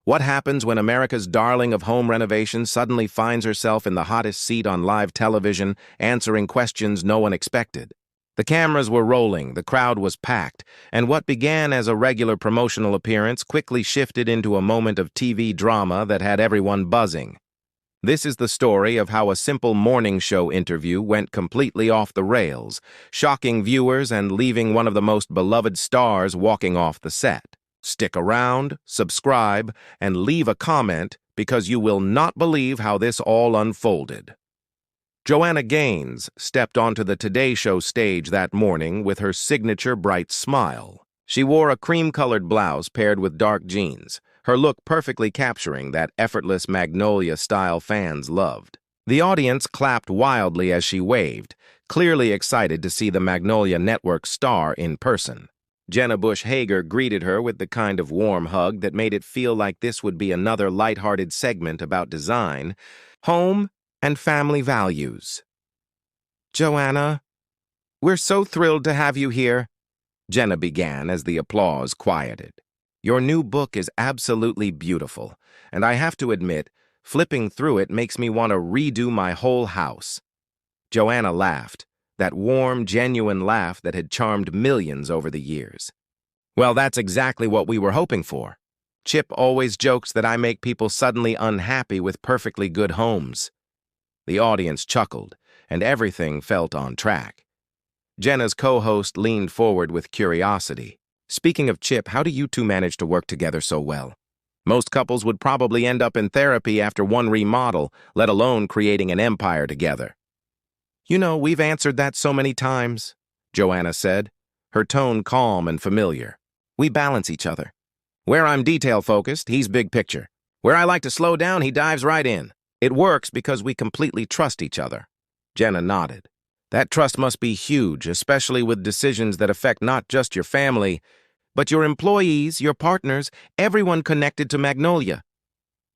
What happens when America's darling of home renovation suddenly finds herself in the hottest seat on live television, answering questions no one expected? The cameras were rolling, the crowd was packed, and what began as a regular promotional appearance quickly shifted into a moment of TV drama that had everyone buzzing. This is the story of how a simple morning show interview went completely off the rails, shocking viewers and leaving one of the most beloved stars walking off the set. Stick around, subscribe, and leave a comment because you will not believe how this all unfolded. Joanna Gaines stepped onto the Today Show stage that morning with her signature bright smile. She wore a cream-colored blouse paired with dark jeans, her look perfectly capturing that effortless Magnolia style fans loved. The audience clapped wildly as she waved, clearly excited to see the Magnolia Network star in person. Jenna Bush Hager greeted her with the kind of warm hug that made it feel like this would be another lighthearted segment about design, home, and family values. "Joanna, we're so thrilled to have you here," Jenna began as the applause quieted. "Your new book is absolutely beautiful, and I have to admit, flipping through it makes me want to redo my whole house." Joanna laughed, that warm, genuine laugh that had charmed millions over the years. "Well, that's exactly what we were hoping for. Chip always jokes that I make people suddenly unhappy with perfectly good homes." The audience chuckled, and everything felt on track. Jenna's co-host leaned forward with curiosity. "Speaking of Chip, how do you two manage to work together so well? Most couples would probably end up in therapy after one remodel, let alone creating an empire together." "You know, we've answered that so many times," Joanna said, her tone calm and familiar. "We balance each other. Where I'm detail-focused, he's big picture. Where I like to slow down, he dives right in. It works because we completely trust each other." Jenna nodded. "That trust must be huge, especially with decisions that affect not just your family, but your employees, your partners, everyone connected to Magnolia."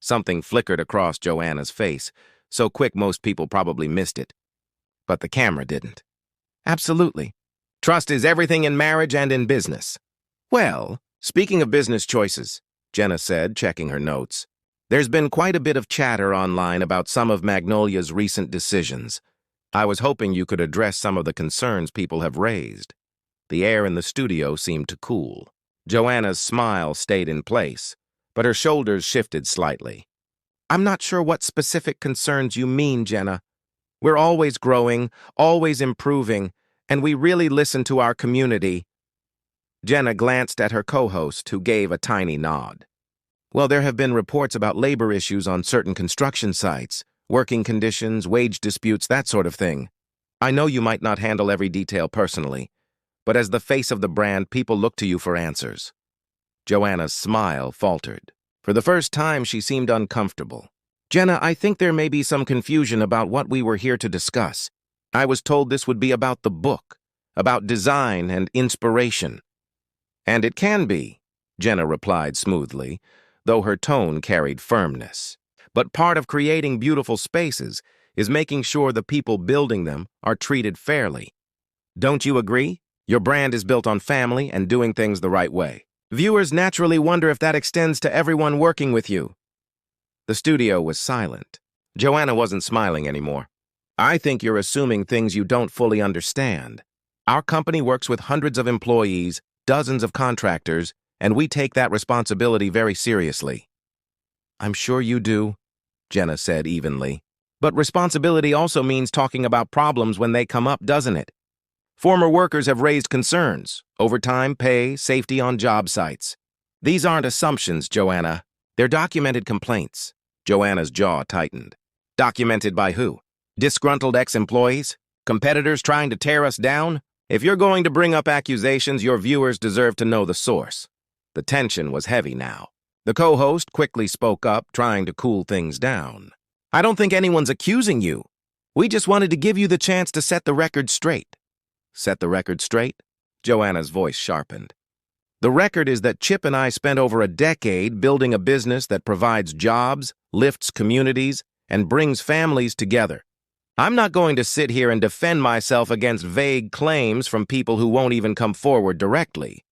Something flickered across Joanna's face, so quick most people probably missed it. But the camera didn't. "Absolutely. Trust is everything in marriage and in business." "Well, speaking of business choices," Jenna said, checking her notes, "there's been quite a bit of chatter online about some of Magnolia's recent decisions. I was hoping you could address some of the concerns people have raised." The air in the studio seemed to cool. Joanna's smile stayed in place, but her shoulders shifted slightly. "I'm not sure what specific concerns you mean, Jenna. We're always growing, always improving, and we really listen to our community." Jenna glanced at her co-host, who gave a tiny nod. "Well, there have been reports about labor issues on certain construction sites, working conditions, wage disputes, that sort of thing. I know you might not handle every detail personally, but as the face of the brand, people look to you for answers." Joanna's smile faltered. For the first time, she seemed uncomfortable. "Jenna, I think there may be some confusion about what we were here to discuss. I was told this would be about the book, about design and inspiration." "And it can be," Jenna replied smoothly, though her tone carried firmness. "But part of creating beautiful spaces is making sure the people building them are treated fairly. Don't you agree? Your brand is built on family and doing things the right way. Viewers naturally wonder if that extends to everyone working with you." The studio was silent. Joanna wasn't smiling anymore. "I think you're assuming things you don't fully understand. Our company works with hundreds of employees, dozens of contractors, and we take that responsibility very seriously." "I'm sure you do," Jenna said evenly. "But responsibility also means talking about problems when they come up, doesn't it? Former workers have raised concerns: overtime, pay, safety on job sites. These aren't assumptions, Joanna. They're documented complaints." Joanna's jaw tightened. "Documented by who? Disgruntled ex-employees? Competitors trying to tear us down? If you're going to bring up accusations, your viewers deserve to know the source." The tension was heavy now. The co-host quickly spoke up, trying to cool things down. "I don't think anyone's accusing you. We just wanted to give you the chance to set the record straight." "Set the record straight?" Joanna's voice sharpened. "The record is that Chip and I spent over a decade building a business that provides jobs, lifts communities, and brings families together. I'm not going to sit here and defend myself against vague claims from people who won't even come forward directly."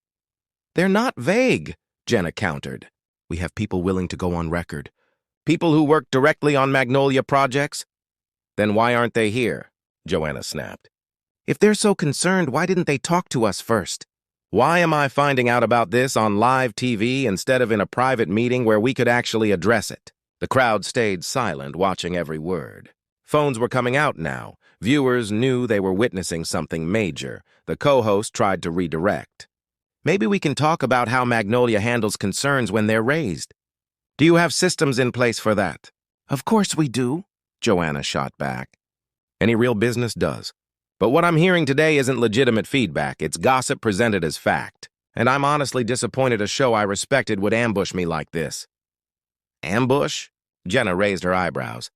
"They're not vague," Jenna countered. We have people willing to go on record. People who work directly on Magnolia projects? Then why aren't they here? Joanna snapped. If they're so concerned, why didn't they talk to us first? Why am I finding out about this on live TV instead of in a private meeting where we could actually address it? The crowd stayed silent, watching every word. Phones were coming out now. Viewers knew they were witnessing something major. The co-host tried to redirect. Maybe we can talk about how Magnolia handles concerns when they're raised. Do you have systems in place for that? Of course we do, Joanna shot back. Any real business does. But what I'm hearing today isn't legitimate feedback. It's gossip presented as fact. And I'm honestly disappointed a show I respected would ambush me like this. Ambush? Jenna raised her eyebrows.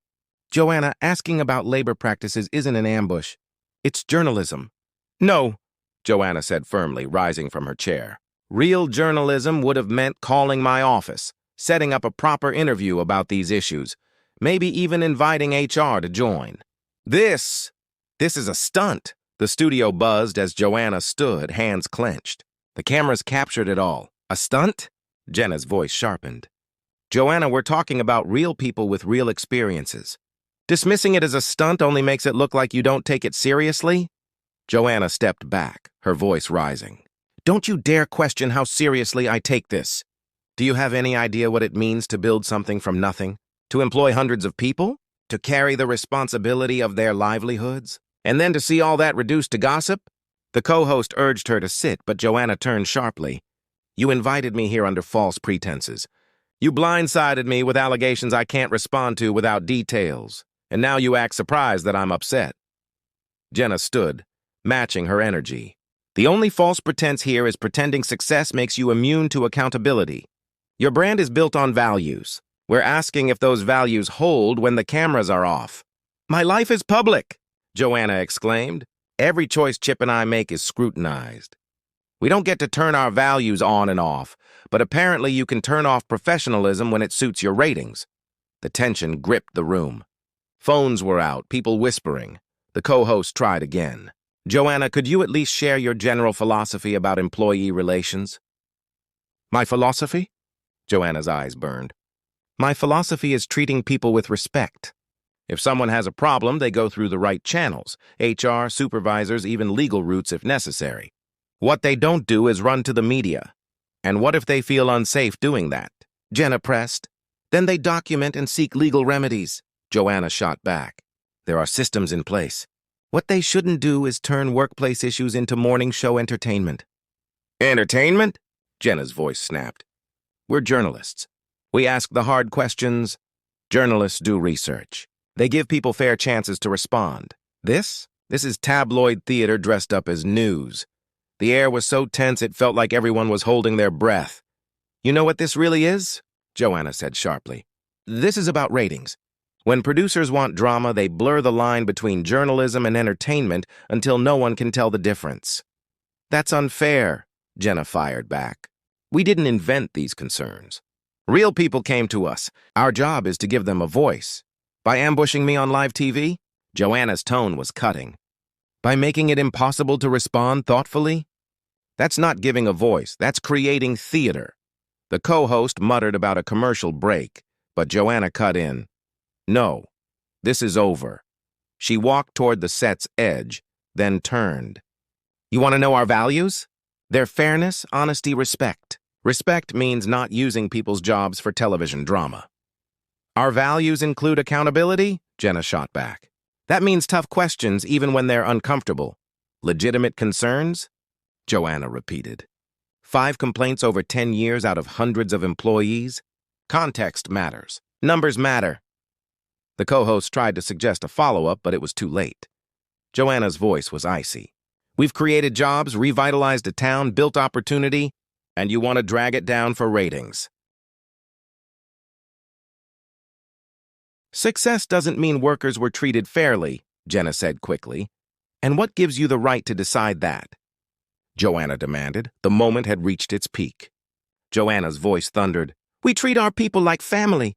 Joanna, asking about labor practices isn't an ambush. It's journalism. No, Joanna said firmly, rising from her chair. Real journalism would have meant calling my office, setting up a proper interview about these issues, maybe even inviting HR to join. This is a stunt. The studio buzzed as Joanna stood, hands clenched. The cameras captured it all. A stunt? Jenna's voice sharpened. Joanna, we're talking about real people with real experiences. Dismissing it as a stunt only makes it look like you don't take it seriously? Joanna stepped back, her voice rising. Don't you dare question how seriously I take this. Do you have any idea what it means to build something from nothing? To employ hundreds of people? To carry the responsibility of their livelihoods? And then to see all that reduced to gossip? The co-host urged her to sit, but Joanna turned sharply. You invited me here under false pretenses. You blindsided me with allegations I can't respond to without details. And now you act surprised that I'm upset. Jenna stood, matching her energy. The only false pretense here is pretending success makes you immune to accountability. Your brand is built on values. We're asking if those values hold when the cameras are off. My life is public, Joanna exclaimed. Every choice Chip and I make is scrutinized. We don't get to turn our values on and off, but apparently you can turn off professionalism when it suits your ratings. The tension gripped the room. Phones were out, people whispering. The co-host tried again. Joanna, could you at least share your general philosophy about employee relations? My philosophy? Joanna's eyes burned. My philosophy is treating people with respect. If someone has a problem, they go through the right channels, HR, supervisors, even legal routes if necessary. What they don't do is run to the media. And what if they feel unsafe doing that? Jenna pressed. Then they document and seek legal remedies. Joanna shot back. There are systems in place. What they shouldn't do is turn workplace issues into morning show entertainment. Entertainment? Jenna's voice snapped. We're journalists. We ask the hard questions. Journalists do research. They give people fair chances to respond. This is tabloid theater dressed up as news. The air was so tense it felt like everyone was holding their breath. You know what this really is? Joanna said sharply. This is about ratings. When producers want drama, they blur the line between journalism and entertainment until no one can tell the difference. That's unfair, Jenna fired back. We didn't invent these concerns. Real people came to us. Our job is to give them a voice. By ambushing me on live TV, Joanna's tone was cutting. By making it impossible to respond thoughtfully? That's not giving a voice, that's creating theater. The co-host muttered about a commercial break, but Joanna cut in. No, this is over. She walked toward the set's edge, then turned. You want to know our values? They're fairness, honesty, respect. Respect means not using people's jobs for television drama. Our values include accountability? Jenna shot back. That means tough questions even when they're uncomfortable. Legitimate concerns? Joanna repeated. 5 complaints over 10 years out of hundreds of employees? Context matters. Numbers matter. The co-host tried to suggest a follow-up, but it was too late. Joanna's voice was icy. We've created jobs, revitalized a town, built opportunity, and you want to drag it down for ratings. Success doesn't mean workers were treated fairly, Jenna said quickly. And what gives you the right to decide that? Joanna demanded. The moment had reached its peak. Joanna's voice thundered. We treat our people like family.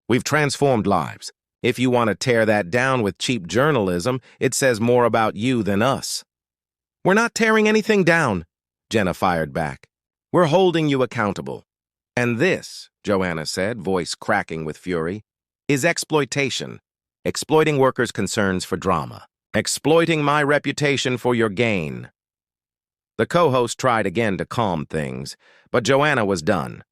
We've transformed lives. If you want to tear that down with cheap journalism, it says more about you than us. We're not tearing anything down, Jenna fired back. We're holding you accountable. And this, Joanna said, voice cracking with fury, is exploitation. Exploiting workers' concerns for drama. Exploiting my reputation for your gain. The co-host tried again to calm things, but Joanna was done.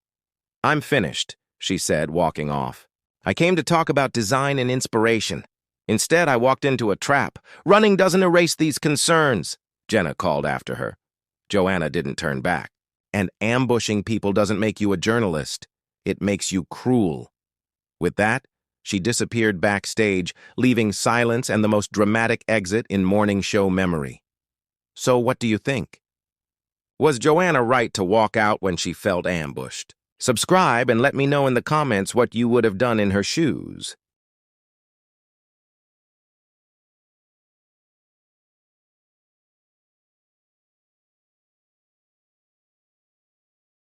I'm finished, she said, walking off. I came to talk about design and inspiration. Instead, I walked into a trap. Running doesn't erase these concerns, Jenna called after her. Joanna didn't turn back. And ambushing people doesn't make you a journalist. It makes you cruel. With that, she disappeared backstage, leaving silence and the most dramatic exit in morning show memory. So what do you think? Was Joanna right to walk out when she felt ambushed? Subscribe and let me know in the comments what you would have done in her shoes.